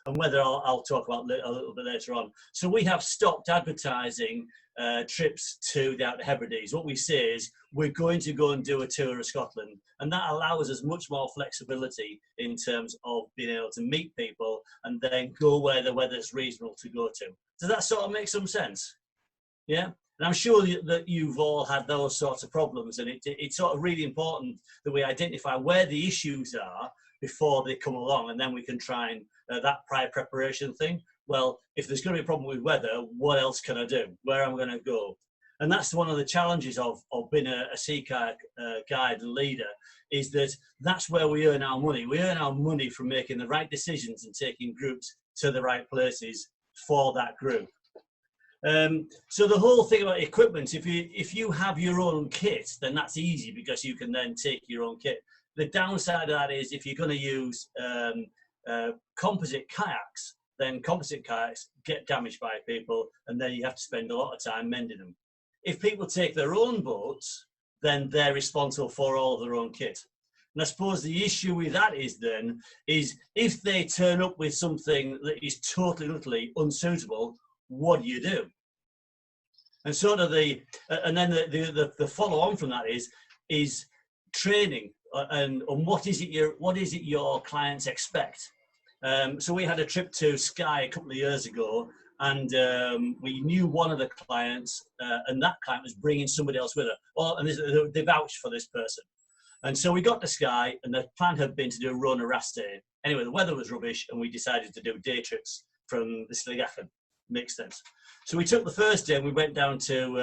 and whether I'll talk about a little bit later on. So we have stopped advertising trips to the Outer Hebrides. What we say is we're going to go and do a tour of Scotland, and that allows us much more flexibility in terms of being able to meet people and then go where the weather's reasonable to go to. Does that sort of make some sense? Yeah. And I'm sure that you've all had those sorts of problems, and it's sort of really important that we identify where the issues are before they come along, and then we can try and that prior preparation thing. Well, if there's going to be a problem with weather, what else can I do? Where am I going to go? And that's one of the challenges of being a sea kayak guide and leader, is that that's where we earn our money. We earn our money from making the right decisions and taking groups to the right places for that group. So the whole thing about equipment, if you have your own kit, then that's easy because you can then take your own kit. The downside of that is if you're going to use composite kayaks, then composite kayaks get damaged by people, and then you have to spend a lot of time mending them. If people take their own boats, then they're responsible for all of their own kit. And I suppose the issue with that is then, is if they turn up with something that is totally, utterly unsuitable, what do you do? And sort of and then the follow on from that is training and what is it your clients expect. So we had a trip to Skye a couple of years ago, and we knew one of the clients, and that client was bringing somebody else with her. Well, and they vouched for this person. And so we got to Skye, and the plan had been to do a run a Rastay. Anyway, the weather was rubbish, and we decided to do day trips from the Sligachen. Makes sense. So we took the first day, and we went down to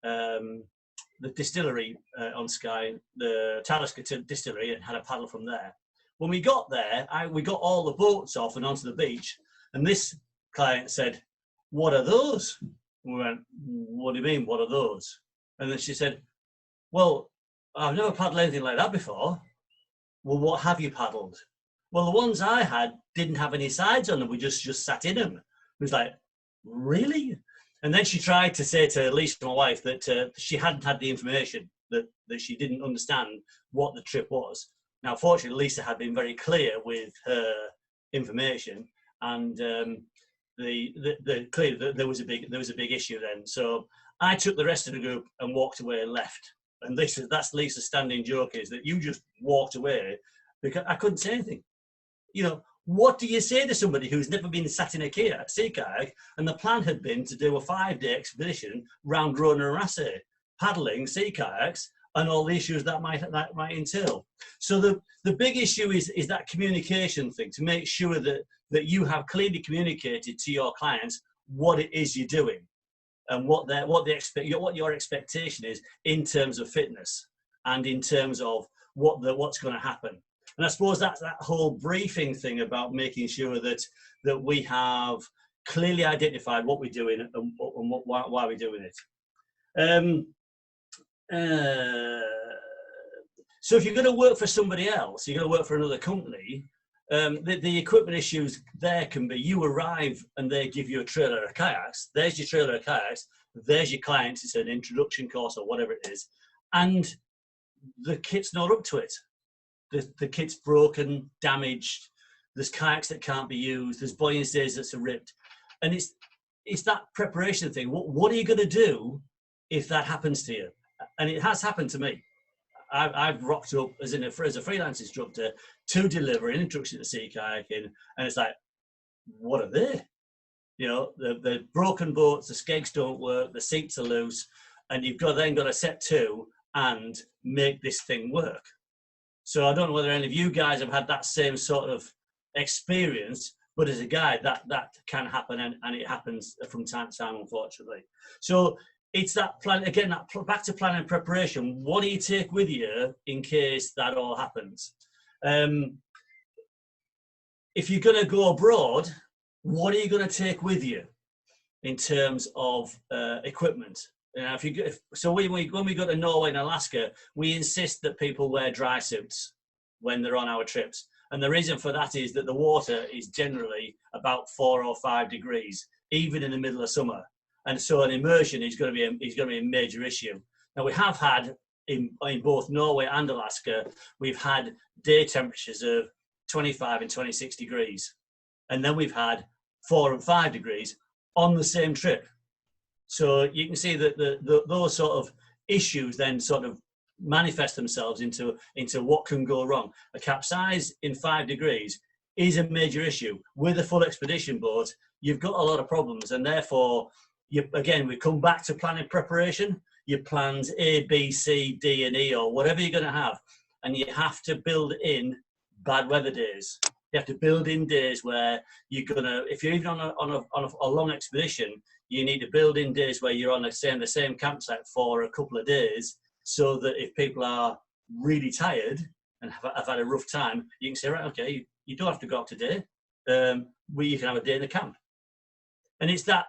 the distillery on Skye, the Talisker distillery, and had a paddle from there. When we got there, we got all the boats off and onto the beach, and this client said, "What are those?" And we went, "What do you mean, what are those?" And then she said, "Well, I've never paddled anything like that before." "Well, what have you paddled?" "Well, the ones I had didn't have any sides on them. We just sat in them." It was like, "Really?" And then she tried to say to Lisa, my wife, that she hadn't had the information, that she didn't understand what the trip was. Now, fortunately, Lisa had been very clear with her information, and clearly there was a big issue then. So I took the rest of the group and walked away and left. And that's Lisa's standing joke, is that you just walked away because I couldn't say anything. You know, what do you say to somebody who's never been sat in a sea kayak, and the plan had been to do a 5-day expedition round Rona and Rastay, paddling sea kayaks, and all the issues that might entail. So the big issue is that communication thing, to make sure that you have clearly communicated to your clients what it is you're doing, and what your expectation is in terms of fitness and in terms of what's going to happen. And I suppose that's that whole briefing thing about making sure that we have clearly identified what we're doing and why we're doing it. So if you're going to work for somebody else, you're going to work for another company, the equipment issues there can be, you arrive and they give you a trailer of kayaks. There's your trailer of kayaks. There's your client. It's an introduction course or whatever it is. And the kit's not up to it. The kit's broken, damaged. There's kayaks that can't be used. There's buoyancies that's ripped. And it's that preparation thing. What are you going to do if that happens to you? And it has happened to me. I've rocked up as a freelance instructor to deliver an introduction to sea kayaking, and it's like, what are they? You know, the broken boats, the skegs don't work, the seats are loose, and you've then got to set to and make this thing work. So I don't know whether any of you guys have had that same sort of experience, but as a guide, that can happen, and it happens from time to time, unfortunately. So it's that plan again, that back to plan and preparation. What do you take with you in case that all happens? If you're going to go abroad, what are you going to take with you in terms of equipment? So when we go to Norway and Alaska, we insist that people wear dry suits when they're on our trips, and the reason for that is that the water is generally about 4 or 5 degrees, even in the middle of summer. And so an immersion is going to be a major issue. Now, we have had in both Norway and Alaska, we've had day temperatures of 25 and 26 degrees. And then we've had 4 and 5 degrees on the same trip. So you can see that those sort of issues then sort of manifest themselves into what can go wrong. A capsize in 5 degrees is a major issue. With a full expedition boat, you've got a lot of problems, and therefore, again, we come back to planning preparation. Your plans A, B, C, D, and E, or whatever you're going to have, and you have to build in bad weather days. You have to build in days where you're gonna, if you're even on a long expedition, you need to build in days where you're on the same campsite for a couple of days, so that if people are really tired and have had a rough time, you can say, right, okay, you don't have to go out today. You can have a day in the camp. And it's that,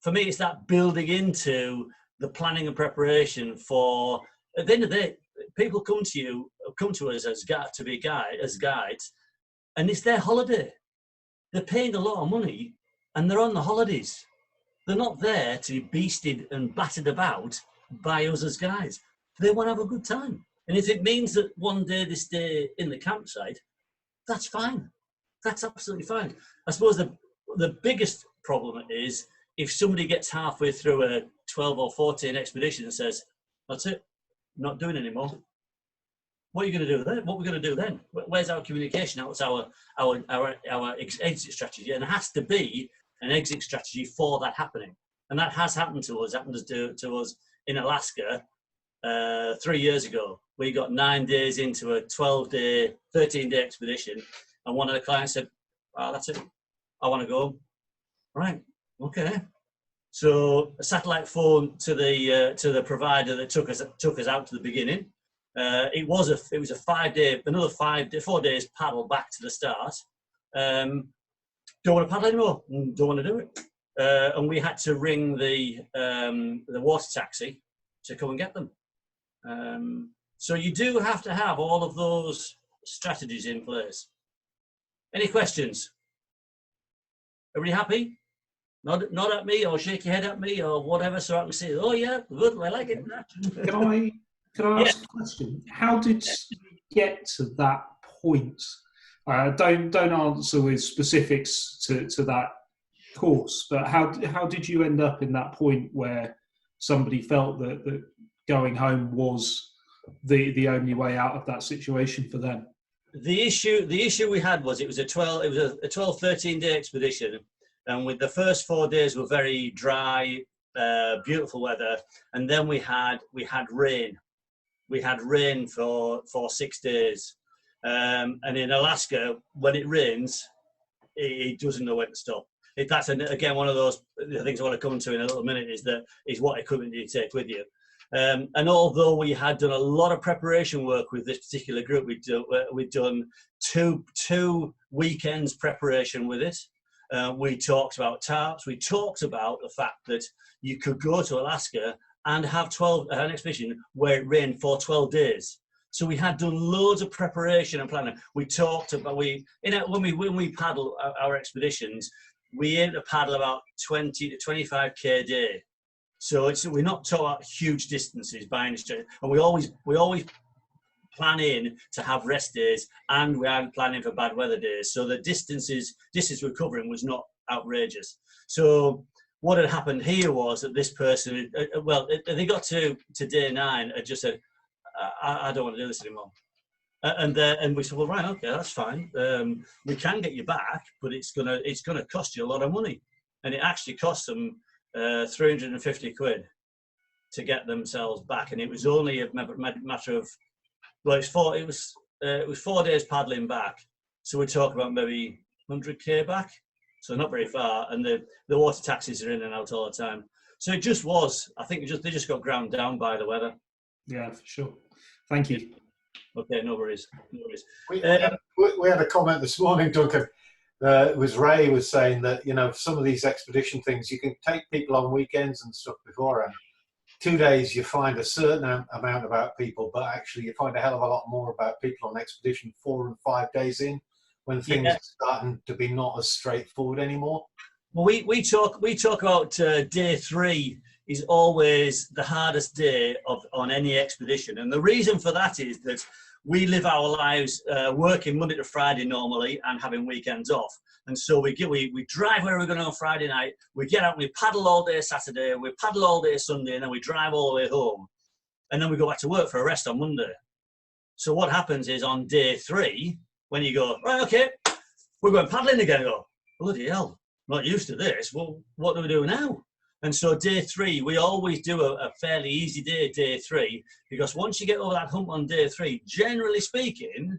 for me, it's that building into the planning and preparation for, at the end of the day, people come to us as guides, and it's their holiday. They're paying a lot of money and they're on the holidays. They're not there to be beasted and battered about by us as guides. They want to have a good time. And if it means that one day they stay in the campsite, that's fine. That's absolutely fine. I suppose the biggest problem is if somebody gets halfway through a 12 or 14 expedition and says, that's it, not doing anymore. What are you going to do then? What are we going to do then? Where's our communication? What's our exit strategy? And it has to be an exit strategy for that happening. And that has happened to us. Happened to us in Alaska 3 years ago. We got 9 days into a 12-day, 13-day expedition, and one of the clients said, "Oh, that's it. I want to go." Right. Okay. So a satellite phone to the provider that took us out to the beginning. It was a 5-day, another 4 days paddle back to the start. Don't want to paddle anymore. Don't want to do it. And we had to ring the water taxi to come and get them. So you do have to have all of those strategies in place. Any questions? Everybody happy? Nod at me, or shake your head at me, or whatever, so I can say, "Oh yeah, good, I like it." Can I ask a question? How did you get to that point? Don't answer with specifics to that course, but how did you end up in that point where somebody felt that going home was the only way out of that situation for them? The issue we had was it was a 13-day expedition, and with the first 4 days were very dry, beautiful weather, and then we had rain. We had rain for 6 days, and in Alaska, when it rains, it doesn't know when to stop. That's again one of those things I want to come to in a little minute. Is what equipment do you take with you? And although we had done a lot of preparation work with this particular group, we'd done two weekends preparation with it. We talked about tarps. We talked about the fact that you could go to Alaska and have an expedition where it rained for 12 days. So we had done loads of preparation and planning. We talked about when we paddle our expeditions, we aim to paddle about 20 to 25k a day. So we're not talking about huge distances by any stretch, and we always plan in to have rest days, and we are planning for bad weather days. So the distance we're covering was not outrageous. So what had happened here was that this person, they got to day 9 and just said, I don't want to do this anymore. And we said, well, right, okay, that's fine. We can get you back, but it's gonna cost you a lot of money, and it actually cost them 350 quid to get themselves back, and it was only a matter of, well, it was 4 days paddling back, so we're talking about maybe 100k back, so not very far, and the water taxis are in and out all the time. So it just was, I think they just got ground down by the weather. Yeah, for sure. Thank you. Okay, no worries. We had a comment this morning, Duncan. It was Ray was saying that, some of these expedition things, you can take people on weekends and stuff beforehand. 2 days you find a certain amount about people, but actually you find a hell of a lot more about people on expedition 4 and 5 days in, when things are starting to be not as straightforward anymore. Well, we talk about day 3 is always the hardest day on any expedition, and the reason for that is that we live our lives working Monday to Friday normally and having weekends off. And so we drive where we're going on Friday night, we get out and we paddle all day Saturday, we paddle all day Sunday, and then we drive all the way home. And then we go back to work for a rest on Monday. So what happens is on day 3, when you go, right, okay, we're going paddling again, go, bloody hell, not used to this. Well, what do we do now? And so day 3, we always do a fairly easy day 3, because once you get over that hump on day 3, generally speaking,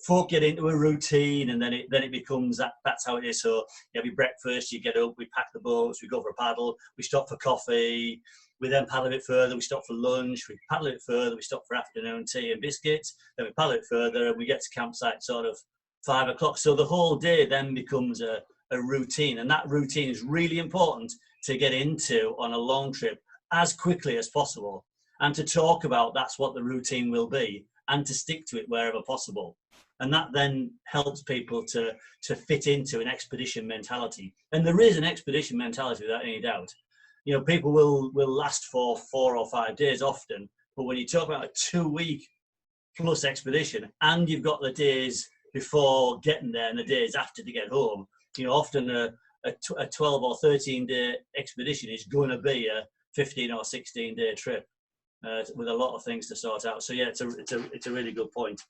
folk get into a routine, and then it becomes that's how it is. So you have your breakfast, you get up, we pack the boats, we go for a paddle, we stop for coffee, we then paddle a bit further, we stop for lunch, we paddle a bit further, we stop for afternoon tea and biscuits, then we paddle a bit further, and we get to campsite sort of 5 o'clock. So the whole day then becomes a routine, and that routine is really important to get into on a long trip as quickly as possible, and to talk about that's what the routine will be, and to stick to it wherever possible. And that then helps people to fit into an expedition mentality. And there is an expedition mentality without any doubt. You know, people will last for 4 or 5 days often, but when you talk about a 2-week plus expedition, and you've got the days before getting there and the days after to get home, you know, often a 12 or 13 day expedition is going to be a 15 or 16 day trip with a lot of things to sort out. So yeah, it's a really good point.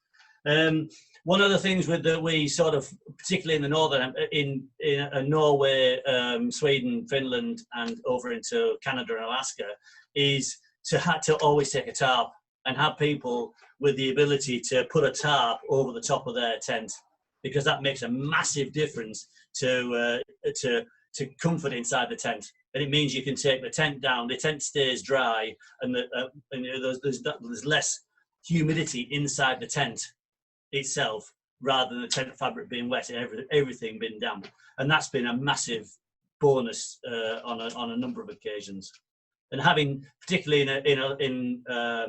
One of the things that we sort of, particularly in the northern, in Norway, Sweden, Finland, and over into Canada and Alaska, is to always take a tarp and have people with the ability to put a tarp over the top of their tent, because that makes a massive difference to comfort inside the tent. And it means you can take the tent down, the tent stays dry, and there's less humidity inside the tent itself, rather than the tent fabric being wet and everything being damp. And that's been a massive bonus on a number of occasions. And having, particularly in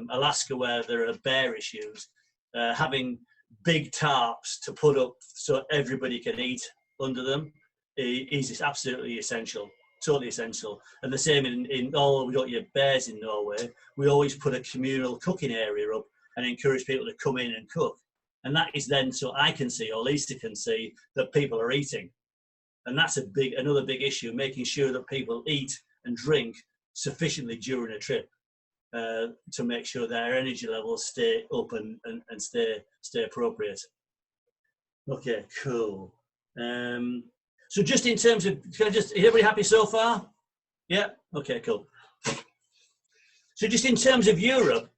Alaska, where there are bear issues, having big tarps to put up so everybody can eat under them is absolutely essential, totally essential. And the same although we don't have bears in Norway, we always put a communal cooking area up and encourage people to come in and cook. And that is then so I can see, or Lisa can see, that people are eating. And that's another big issue, making sure that people eat and drink sufficiently during a trip to make sure their energy levels stay up and stay appropriate. Okay, cool. So just in terms of, is everybody happy so far? Yeah, okay, cool. So just in terms of Europe,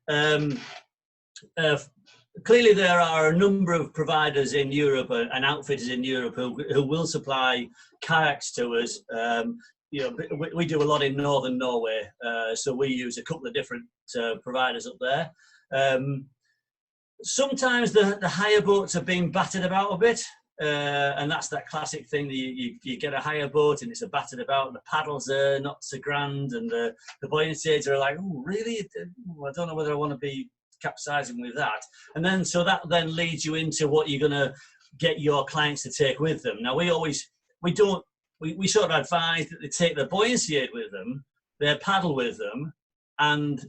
clearly there are a number of providers in Europe and outfitters in Europe who will supply kayaks to us. You know, we do a lot in northern Norway, so we use a couple of different providers up there. Sometimes the hire boats are being battered about a bit, and that's that classic thing. You get a hire boat and it's a battered about, and the paddles are not so grand, and the buoyancy aids are like, oh, really? I don't know whether I want to be capsizing with that. And then so that then leads you into what you're going to get your clients to take with them. Now we sort of advise that they take their buoyancy aid with them, their paddle with them, and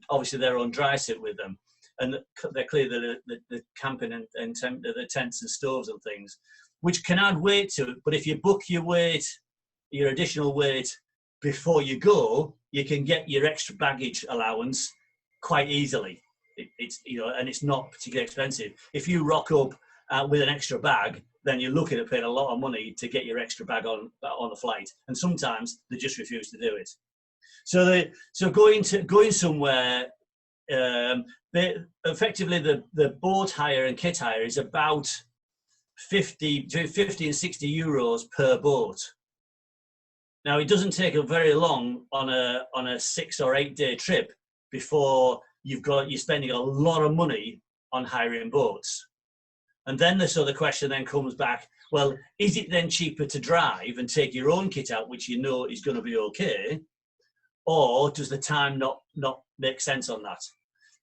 obviously their own dry suit with them, and they're clear the camping and the tents and stoves and things, which can add weight to it. But if you book your additional weight before you go, you can get your extra baggage allowance quite easily. It's and it's not particularly expensive. If you rock up with an extra bag, then you're looking at paying a lot of money to get your extra bag on the flight, and sometimes they just refuse to do it. So going somewhere, effectively the boat hire and kit hire is about 50 and 60 euros per boat. Now it doesn't take very long on a 6 or 8 day trip before you're spending a lot of money on hiring boats. And then the question then comes back, well, is it then cheaper to drive and take your own kit out, which you know is going to be okay, or does the time not make sense on that?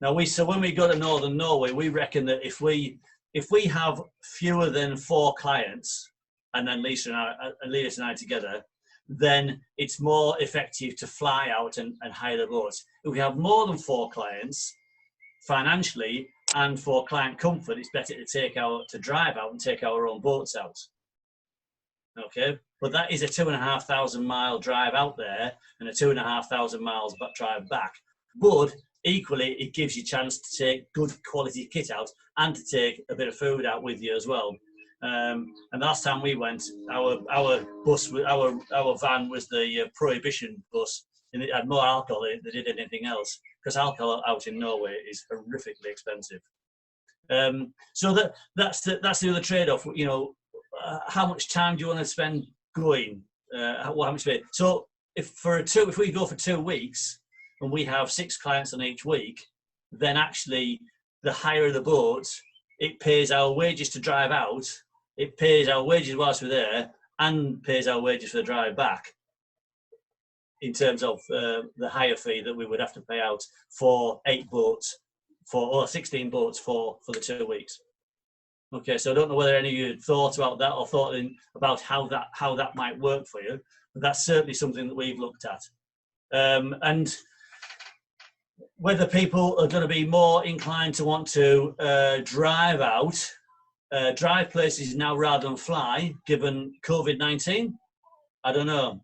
Now when we go to northern Norway, we reckon that if we have fewer than 4 clients, and then Lisa and I together, then it's more effective to fly out and hire the boats. If we have more than 4 clients, financially and for client comfort, it's better to drive out and take our own boats out. Okay, but that is a 2,500 mile drive out there and a 2,500 miles drive back. But equally, it gives you a chance to take good quality kit out and to take a bit of food out with you as well. And last time we went, our bus, our van was the Prohibition bus, and it had more alcohol in it than it did anything else, because alcohol out in Norway is horrifically expensive. So that's the other trade-off. You know, how much time do you want to spend going? How much? So if we go for 2 weeks and we have 6 clients on each week, then actually the higher the boat, it pays our wages to drive out, it pays our wages whilst we're there, and pays our wages for the drive back, in terms of the higher fee that we would have to pay out for 8 boats, or 16 boats for the 2 weeks. Okay, so I don't know whether any of you had thought about that or thought about how that might work for you, but that's certainly something that we've looked at. And whether people are going to be more inclined to want to drive out, drive places now rather than fly, given COVID-19, I don't know.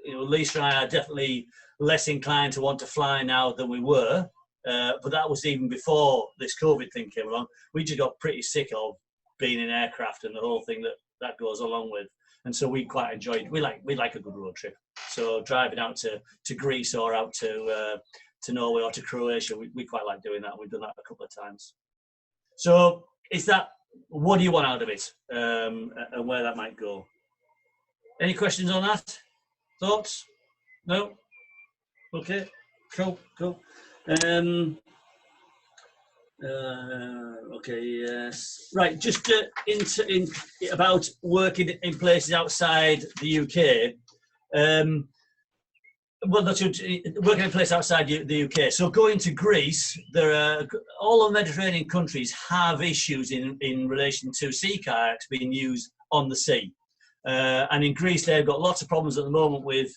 You know, Lisa and I are definitely less inclined to want to fly now than we were. But that was even before this COVID thing came along. We just got pretty sick of being in aircraft and the whole thing that goes along with. And so we quite enjoyed. We like a good road trip. So driving out to Greece or out to Norway or to Croatia, we quite like doing that. We've done that a couple of times. So what do you want out of it, and where that might go? Any questions on that? Thoughts? No? Okay. Cool. Okay, yes. Right, just about working in places outside the UK. Well, that's working in places outside the UK. So going to Greece, all the Mediterranean countries have issues in relation to sea kayaks being used on the sea. And in Greece, they've got lots of problems at the moment with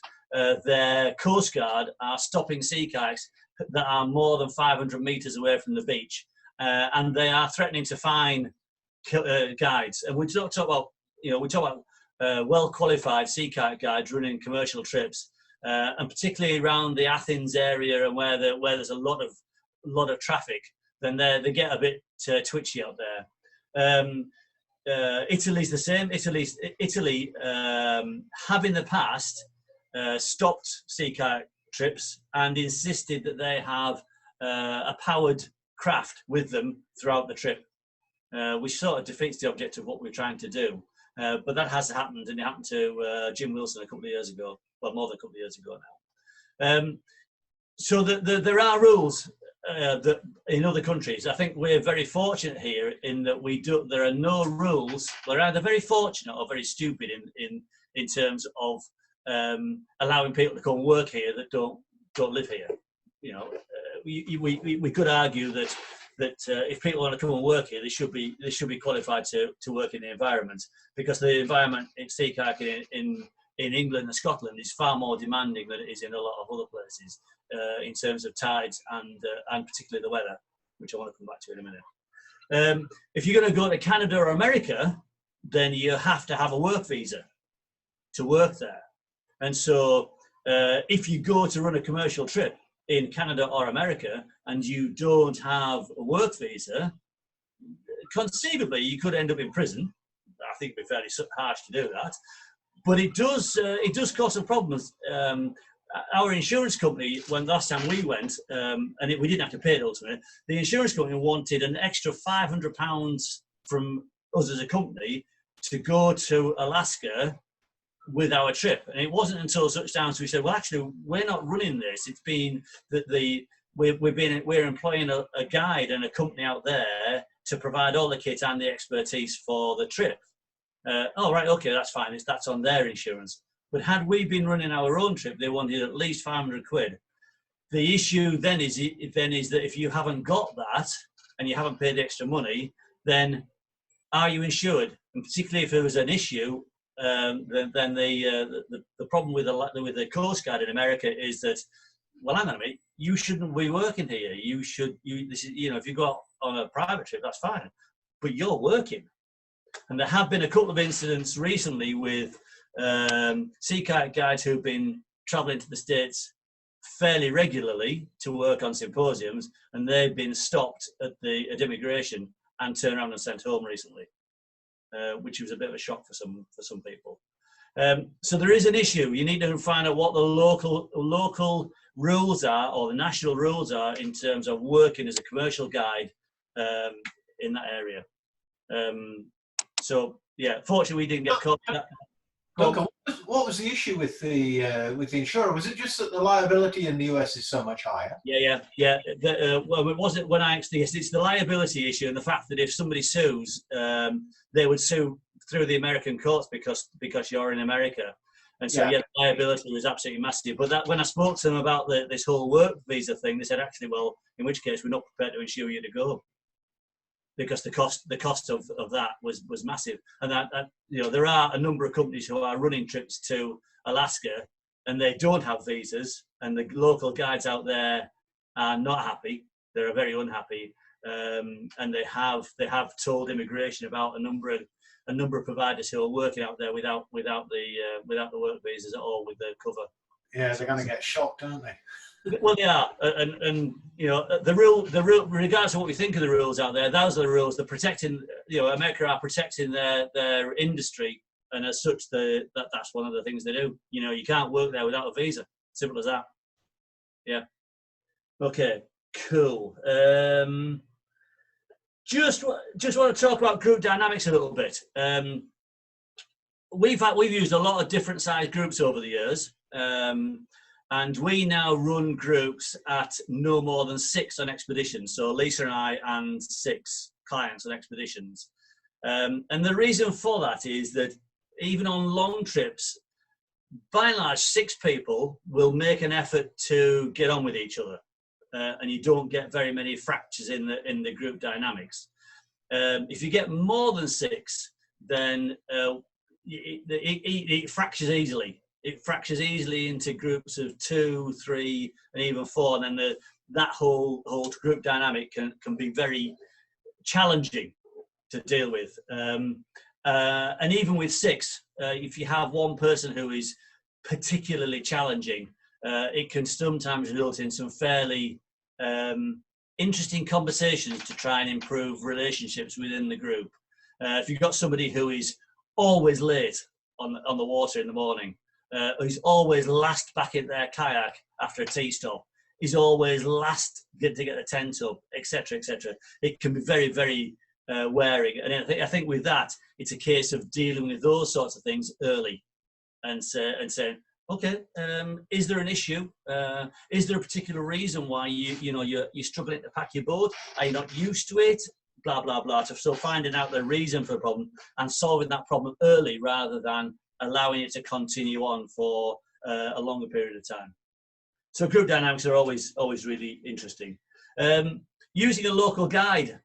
their Coast Guard are stopping sea kayaks that are more than 500 meters away from the beach, and they are threatening to fine guides. And we talk about well qualified sea kayak guides running commercial trips, and particularly around the Athens area and where there's a lot of traffic. Then they get a bit twitchy out there. Italy's the same. Italy have in the past stopped sea kayak trips and insisted that they have a powered craft with them throughout the trip, which sort of defeats the object of what we're trying to do. But that has happened, and it happened to Jim Wilson a couple of years ago, well, more than a couple of years ago now. So there are rules that in other countries. I think we're very fortunate here in that there are no rules. We're either very fortunate or very stupid in terms of allowing people to come and work here that don't live here. You know, we could argue that if people want to come and work here, they should be qualified to work in the environment, because the environment in sea kayaking in England and Scotland is far more demanding than it is in a lot of other places in terms of tides and particularly the weather, which I want to come back to in a minute. If you're going to go to Canada or America, then you have to have a work visa to work there. And so if you go to run a commercial trip in Canada or America and you don't have a work visa, conceivably you could end up in prison. I think it'd be fairly harsh to do that, but it does cause some problems. Our insurance company, when last time we went, we didn't have to pay it ultimately, the insurance company wanted an extra £500 from us as a company to go to Alaska with our trip. And it wasn't until such times we said, well, actually, we're not running this. It's been that we're employing a guide and a company out there to provide all the kit and the expertise for the trip. Oh, right, okay, that's fine. That's on their insurance. But had we been running our own trip, they wanted at least 500 quid. The issue then is that if you haven't got that and you haven't paid extra money, then are you insured? And particularly if there was an issue, then the problem with the Coast Guard in America is that well, hang on a minute, you shouldn't be working here. This is, if you go out on a private trip, that's fine, but you're working. And there have been a couple of incidents recently with sea kayak guides who've been traveling to the States fairly regularly to work on symposiums, and they've been stopped at immigration and turned around and sent home recently, which was a bit of a shock for some people. So there is an issue. You need to find out what the local rules are, or the national rules are, in terms of working as a commercial guide in that area. So yeah, fortunately we didn't get caught. Duncan, what was the issue with the insurer? Was it just that the liability in the US is so much higher? Yeah. Well, it wasn't when I actually. It's the liability issue and the fact that if somebody sues, they would sue through the American courts because you're in America, and so the liability was absolutely massive. But when I spoke to them about this whole work visa thing, they said actually, well, in which case we're not prepared to insure you to go, because the cost of that was massive. And that there are a number of companies who are running trips to Alaska and they don't have visas, and the local guides out there are not happy. They're very unhappy, and they have told immigration about a number of providers who are working out there without the work visas at all, with the cover. Yeah, they're going to get shocked, aren't they? Well, they are, and the rule, regardless of what we think of the rules out there, those are the rules. They're protecting, America are protecting their industry, and as such, that's one of the things they do. You can't work there without a visa. Simple as that. Yeah. Okay. Cool. Just want to talk about group dynamics a little bit. We've used a lot of different size groups over the years. And we now run groups at no more than 6 on expeditions. So Lisa and I and 6 clients on expeditions. And the reason for that is that even on long trips, by and large, 6 people will make an effort to get on with each other. And you don't get very many fractures in the group dynamics. If you get more than 6, then it fractures easily. It fractures easily into groups of 2, 3, and even 4, and then that whole group dynamic can be very challenging to deal with. And even with 6, if you have one person who is particularly challenging, it can sometimes result in some fairly interesting conversations to try and improve relationships within the group. If you've got somebody who is always late on the water in the morning, who's always last back in their kayak after a tea stop, is always last to get the tent up, etc., etc. It can be very, very wearing. And I think with that, it's a case of dealing with those sorts of things early, and saying, okay, is there an issue? Is there a particular reason why you're struggling to pack your boat? Are you not used to it? Blah blah blah. So finding out the reason for the problem and solving that problem early, rather than allowing it to continue on for a longer period of time. So group dynamics are always really interesting. Using a local guide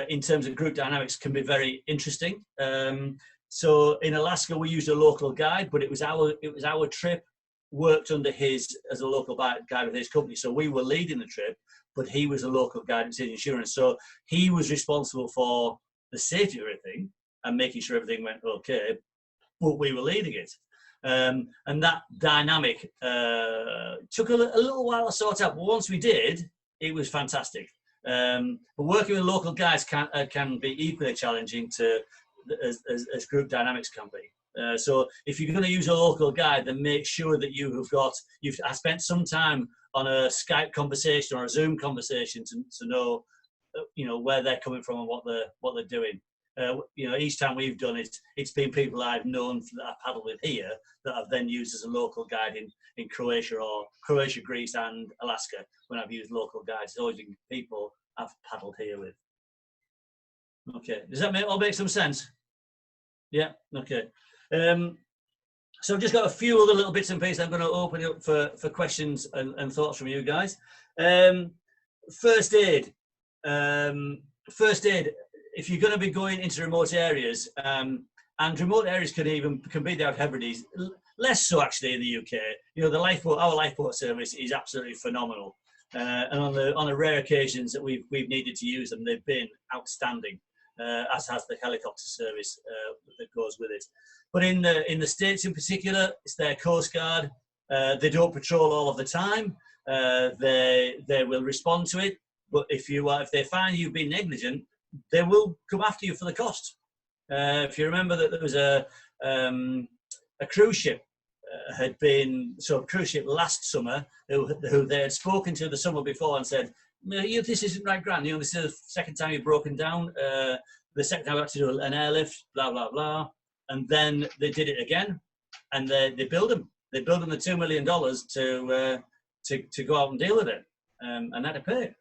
in terms of group dynamics can be very interesting. So in Alaska, we used a local guide, but it was our trip, worked under as a local guide with his company. So we were leading the trip, but he was a local guide in insurance. So he was responsible for the safety of everything and making sure everything went okay, but we were leading it. And that dynamic took a little while to sort out, but once we did, it was fantastic. But working with local guides can be equally challenging as group dynamics can be. So if you're going to use a local guide, then make sure that you've spent some time on a Skype conversation or a Zoom conversation to know, where they're coming from and what they're doing. Each time we've done it, it's been people I've known that I paddle with here that I've then used as a local guide in Croatia, Greece, and Alaska. When I've used local guides, it's always been people I've paddled here with. Okay, does that all make some sense? Yeah. Okay. So I've just got a few other little bits and pieces. I'm going to open it up for questions and thoughts from you guys. First aid. If you're going to be going into remote areas, and remote areas can be the Hebrides, less so actually in the UK. you know, our lifeboat service is absolutely phenomenal. And on the rare occasions that we've needed to use them, they've been outstanding, as has the helicopter service that goes with it. But in the States in particular, it's their Coast Guard. They don't patrol all of the time. They will respond to it. But if they find you've been negligent, they will come after you for the cost. If you remember that there was a cruise ship cruise ship last summer who they had spoken to the summer before and said, this isn't right, Grant. You know, this is the second time you've broken down. The second time I had to do an airlift, blah blah blah, and then they did it again, and they billed them. They billed them the $2 million to go out and deal with it, and had to pay.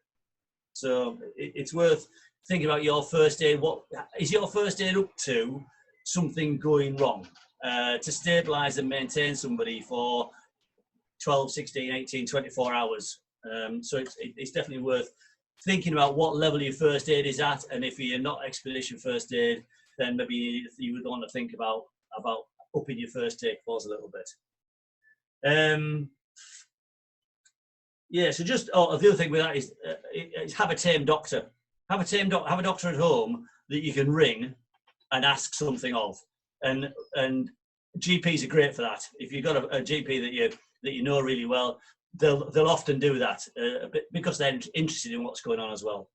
So it's worth thinking about your first aid. What is your first aid up to? Something going wrong. To stabilise and maintain somebody for 12, 16, 18, 24 hours. So it's definitely worth thinking about what level your first aid is at, and if you're not expedition first aid, then maybe you would want to think about upping your first aid course a little bit. Yeah, so just the other thing with that is have a tame doctor. Have a doctor at home that you can ring and ask something of. And GPs are great for that. If you've got a GP that you know really well, they'll often do that because they're interested in what's going on as well.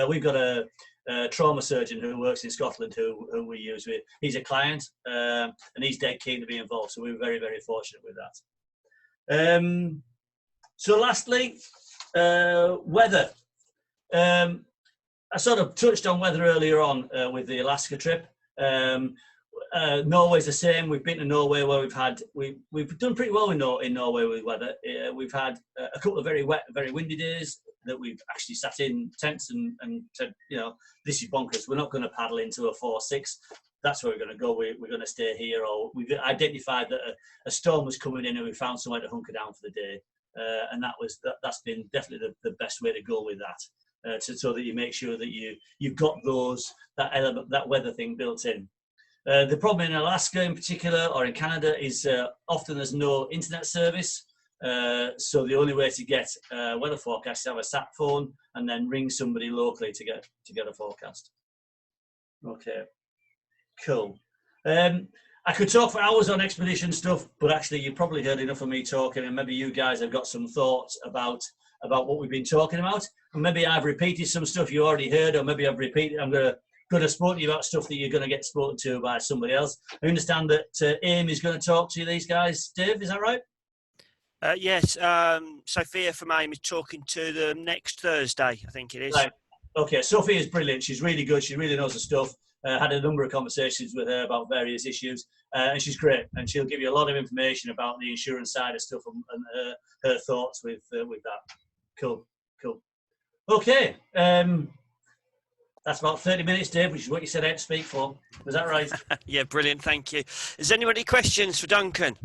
We've got a trauma surgeon who works in Scotland who we use. He's a client and he's dead keen to be involved. So we're very, very fortunate with that. So lastly, weather. I sort of touched on weather earlier on with the Alaska trip. Norway's the same. We've been to Norway where we've done pretty well in Norway with weather. We've had a couple of very wet, very windy days that we've actually sat in tents and said, you know, this is bonkers. We're not going to paddle into a 4-6. That's where we're going to go. We're going to stay here. Or we've identified that a storm was coming in and we found somewhere to hunker down for the day. And that's been definitely the best way to go with that. So that you make sure that you've got that element, that weather thing built in. The problem in Alaska in particular, or in Canada, is often there's no internet service. So the only way to get weather forecast is to have a sat phone and then ring somebody locally to get a forecast. Okay, cool. I could talk for hours on expedition stuff, but actually you've probably heard enough of me talking, and maybe you guys have got some thoughts about what we've been talking about. And maybe I've repeated some stuff you already heard, or maybe I've repeated. I'm going to speak to you about stuff that you're going to get spoken to by somebody else. I understand that AIM is going to talk to these guys. Dave, is that right? Yes. Sophia from AIM is talking to them next Thursday, I think it is. Right. Okay. Sophia is brilliant. She's really good. She really knows the stuff. Had a number of conversations with her about various issues, and she's great. And she'll give you a lot of information about the insurance side of stuff and her thoughts with that. Cool. Okay. That's about 30 minutes, Dave, which is what you said I had to speak for. Was that right? Yeah, brilliant. Thank you. Is there anybody questions for Duncan?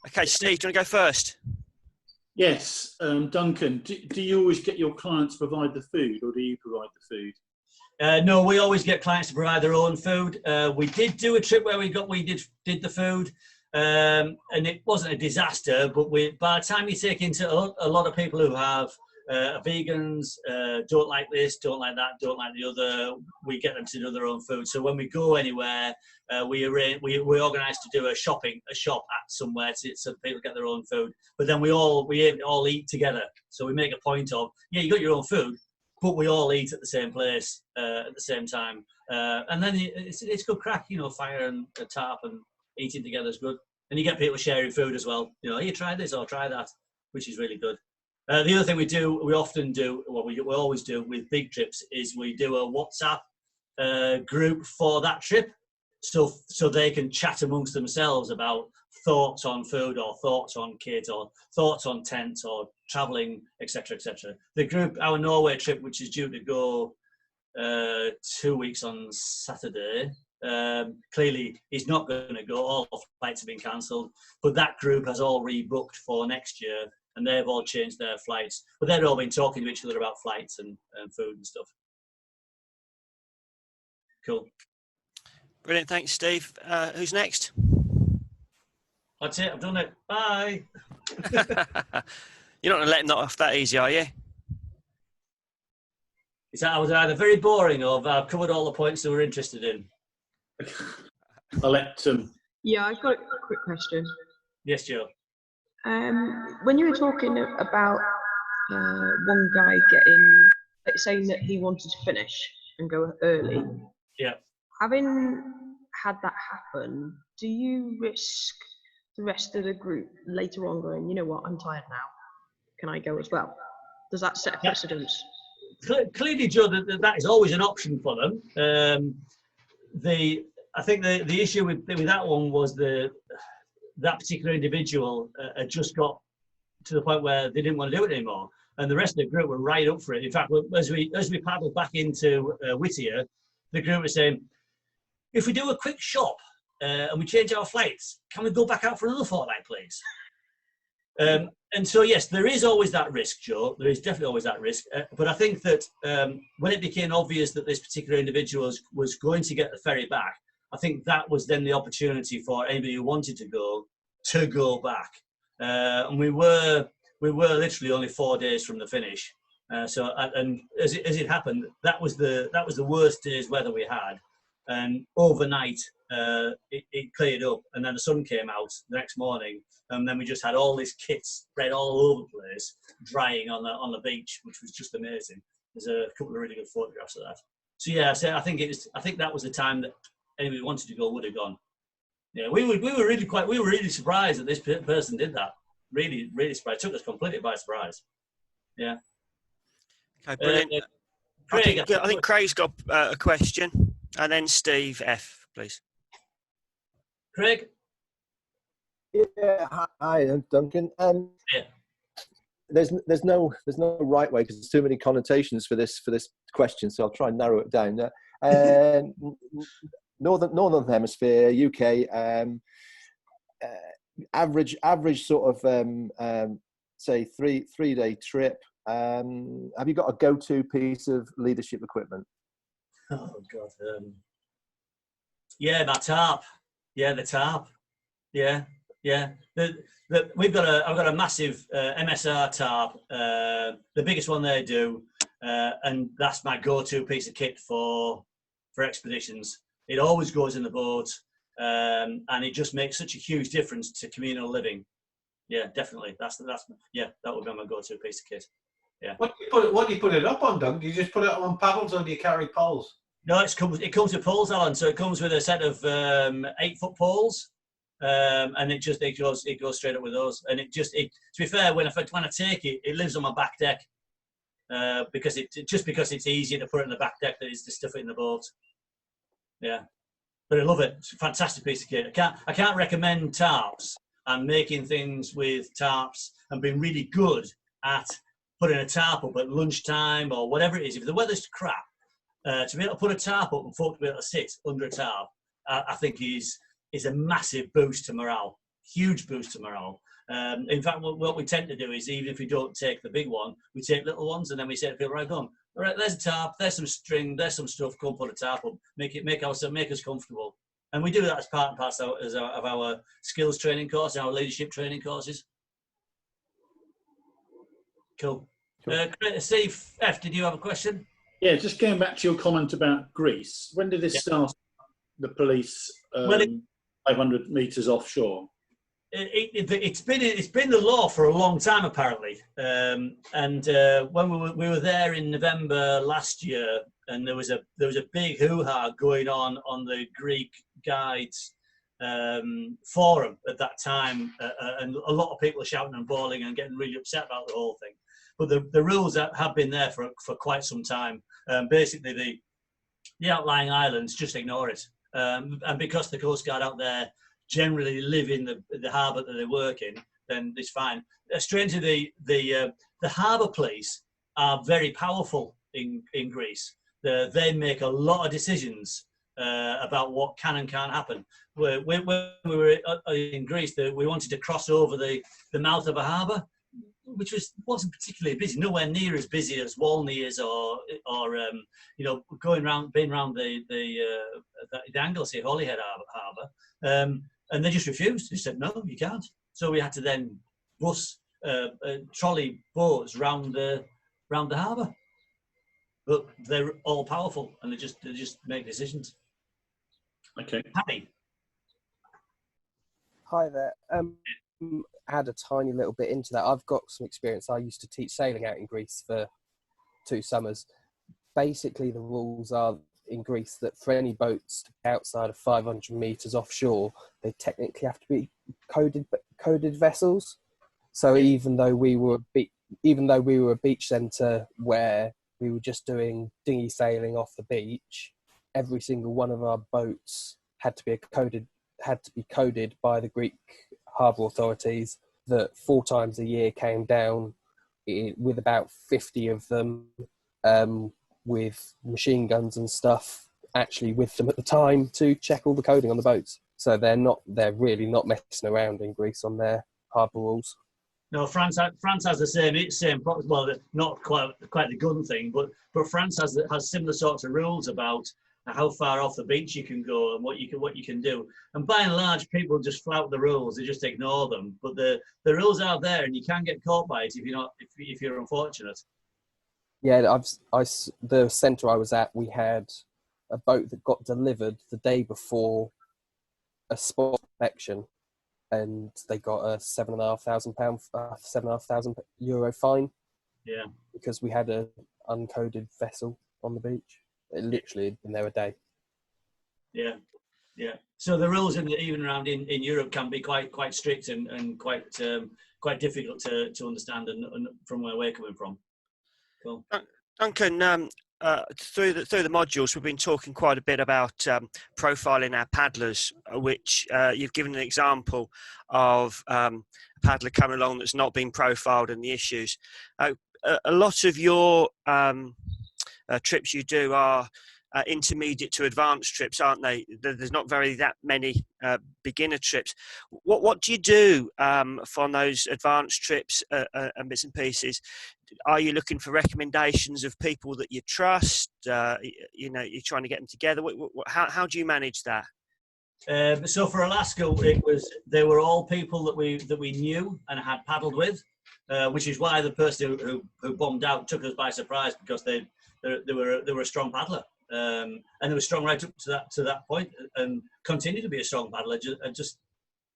Okay, Steve, do you want to go first? Yes, Duncan, do you always get your clients to provide the food, or do you provide the food? No, we always get clients to provide their own food. We did do a trip where we did the food, and it wasn't a disaster. But by the time you take into a lot of people who have vegans, don't like this, don't like that, don't like the other, we get them to do their own food. So when we go anywhere, we organise to do a shop at somewhere so people get their own food. But then we all eat together. So we make a point of, you got your own food, but we all eat at the same place at the same time. And then it's good crack, fire and a tarp and eating together is good. And you get people sharing food as well. You try this or try that, which is really good. The other thing we always do with big trips is we do a WhatsApp group for that trip, so they can chat amongst themselves about thoughts on food or thoughts on kit or thoughts on tents or traveling, etc., etc. The group, our Norway trip, which is due to go 2 weeks on Saturday, clearly is not going to go. All flights have been cancelled, but that group has all rebooked for next year. And they've all changed their flights. But they've all been talking to each other about flights and food and stuff. Cool. Brilliant. Thanks, Steve. Who's next? That's it. I've done it. Bye. You're not going to let him off that easy, are you? Is that I was either very boring or I've covered all the points that we're interested in? I'll let Yeah, I've got a quick question. Yes, Joe. When you were talking about one guy saying that he wanted to finish and go early, Yeah. having had that happen, do you risk the rest of the group later on going, you know what, I'm tired now, can I go as well? Does that set a precedence? Clearly, Joe, that is always an option for them. I think the issue with that one was that particular individual had just got to the point where they didn't want to do it anymore, and the rest of the group were right up for it. In fact, as we paddled back into Whittier, the group was saying, if we do a quick shop and we change our flights, can we go back out for another fortnight, please? And so, yes, there is always that risk, Joe. There is definitely always that risk. But I think that when it became obvious that this particular individual was going to get the ferry back, I think that was then the opportunity for anybody who wanted to go back. And we were literally only 4 days from the finish. So as it happened, that was the worst day's weather we had. And overnight, it cleared up, and then the sun came out the next morning, and then we just had all this kit spread all over the place, drying on the beach, which was just amazing. There's a couple of really good photographs of that. So yeah, I think that was the time that anybody who wanted to go would have gone. Yeah, we were really surprised that this person did that. Really, really surprised. It took us completely by surprise. Yeah. Okay, brilliant. Craig, I think Craig's got a question, and then Steve F, please. Craig. Yeah, hi, I'm Duncan. Yeah. There's no right way because there's too many connotations for this question, so I'll try and narrow it down. Northern Hemisphere, UK, average sort of say three-day trip. Have you got a go-to piece of leadership equipment? Oh God. Yeah, my tarp. Yeah, the tarp. Yeah. I've got a massive MSR tarp, the biggest one they do, and that's my go-to piece of kit for expeditions. It always goes in the boat, and it just makes such a huge difference to communal living. Yeah, definitely. That would be my go-to piece of kit. Yeah. What do you put it up on, Doug? Do you just put it on paddles, or do you carry poles? No, it comes with poles, Alan. So it comes with a set of 8-foot poles, and it goes straight up with those. And to be fair, when I take it, it lives on my back deck because it's easier to put it in the back deck than it is to stuff it in the boat. Yeah, but I love it. It's a fantastic piece of kit. I can't recommend tarps and making things with tarps and being really good at putting a tarp up at lunchtime or whatever it is. If the weather's crap, to be able to put a tarp up and folk to be able to sit under a tarp, I think is a massive boost to morale. Huge boost to morale. In fact, what we tend to do is, even if we don't take the big one, we take little ones, and then we say to people, right, go on. All right, there's a tarp, there's some string, there's some stuff. Come put a tarp up, make us comfortable. And we do that as part and parcel of our skills training course, our leadership training courses. Cool. Steve F, did you have a question? Yeah, just going back to your comment about Greece. When did this start? The police 500 meters offshore. It's been the law for a long time, apparently. And when we were there in November last year, and there was a big hoo-ha going on the Greek Guides forum at that time, and a lot of people are shouting and bawling and getting really upset about the whole thing. But the rules have been there for quite some time. Basically, the outlying islands just ignore it, and because the Coast Guard out there generally live in the harbour that they work in, then it's fine. Strangely, the harbour police are very powerful in Greece. They make a lot of decisions about what can and can't happen. When we were in Greece, we wanted to cross over the mouth of a harbour, which wasn't particularly busy, nowhere near as busy as Walney is, or being around the Anglesey Holyhead Harbour. and they just refused. They said, no, you can't. So we had to then bus trolley boats round the harbour. But they're all powerful, and they just make decisions. Okay. Happy. Hi there. Add a tiny little bit into that. I've got some experience. I used to teach sailing out in Greece for 2 summers. Basically, the rules are in Greece that for any boats outside of 500 meters offshore, they technically have to be coded vessels. So even though we were a beach centre where we were just doing dinghy sailing off the beach, every single one of our boats had to be coded by the Greek harbour authorities, that 4 times a year came down with about 50 of them, with machine guns and stuff actually with them at the time to check all the coding on the boats. So they're really not messing around in Greece on their harbour rules. No, France has the same problem. Well, not quite the gun thing, but France has similar sorts of rules about how far off the beach you can go and what you can do. And by and large, people just flout the rules; they just ignore them. But the rules are there, and you can get caught by it if you're unfortunate. Yeah, the centre I was at, we had a boat that got delivered the day before a spot inspection, and they got a €7,500 fine. Yeah, because we had an uncoded vessel on the beach. It literally had been there a day. Yeah. So the rules even around in Europe can be quite strict and quite difficult to understand and from where we're coming from. Cool. Duncan, through the modules, we've been talking quite a bit about profiling our paddlers, which you've given an example of a paddler coming along that's not been profiled and the issues. A lot of your trips you do are intermediate to advanced trips, aren't they? There's not that many beginner trips. What do you do for those advanced trips and bits and pieces? Are you looking for recommendations of people that you trust? You're trying to get them together. How do you manage that? So for Alaska, they were all people that we knew and had paddled with, which is why the person who bombed out took us by surprise, because they were a strong paddler, and they were strong right up to that point, and continue to be a strong paddler. I just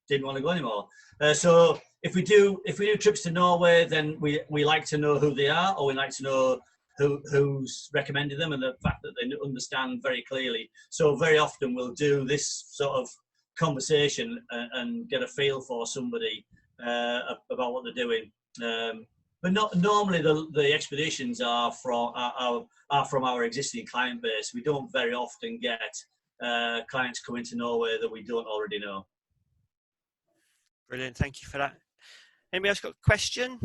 didn't want to go anymore. So if we do trips to Norway, then we like to know who they are, or we like to know who's recommended them, and the fact that they understand very clearly. So very often we'll do this sort of conversation and get a feel for somebody about what they're doing. But not normally the expeditions are from our existing client base. We don't very often get clients coming to Norway that we don't already know. Brilliant, thank you for that. Anybody else got a question?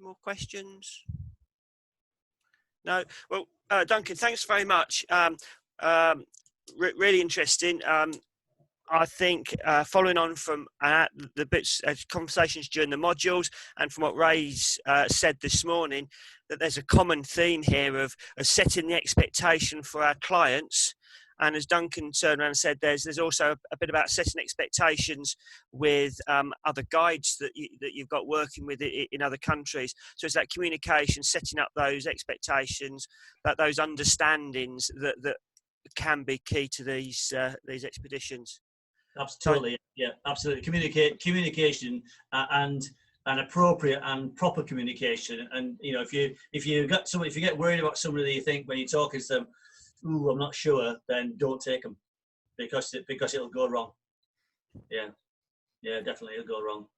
More questions? No? Well, Duncan, thanks very much. Really interesting. I think following on from the bits of conversations during the modules and from what Ray's said this morning, that there's a common theme here of setting the expectation for our clients. And as Duncan turned around and said, there's also a bit about setting expectations with other guides that you've got working with in other countries. So it's that communication, setting up those expectations, those understandings that can be key to these expeditions. Absolutely, yeah, absolutely. Communication and appropriate and proper communication. And if you get worried about somebody that you think when you're talking to them, "Ooh, I'm not sure," then don't take them, because it'll go wrong. Yeah, definitely it'll go wrong.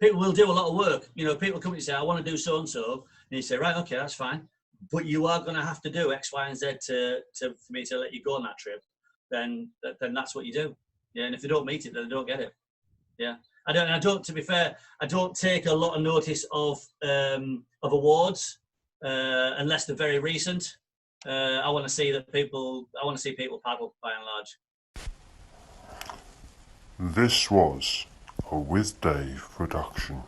People will do a lot of work. People come and say, "I want to do so and so," and you say, "Right, okay, that's fine, but you are going to have to do X, Y, and Z for me to let you go on that trip." Then that's what you do. Yeah, and if they don't meet it, then they don't get it. Yeah, I don't. To be fair, I don't take a lot of notice of awards unless they're very recent. I want to see people paddle by and large. This was a With Dave production.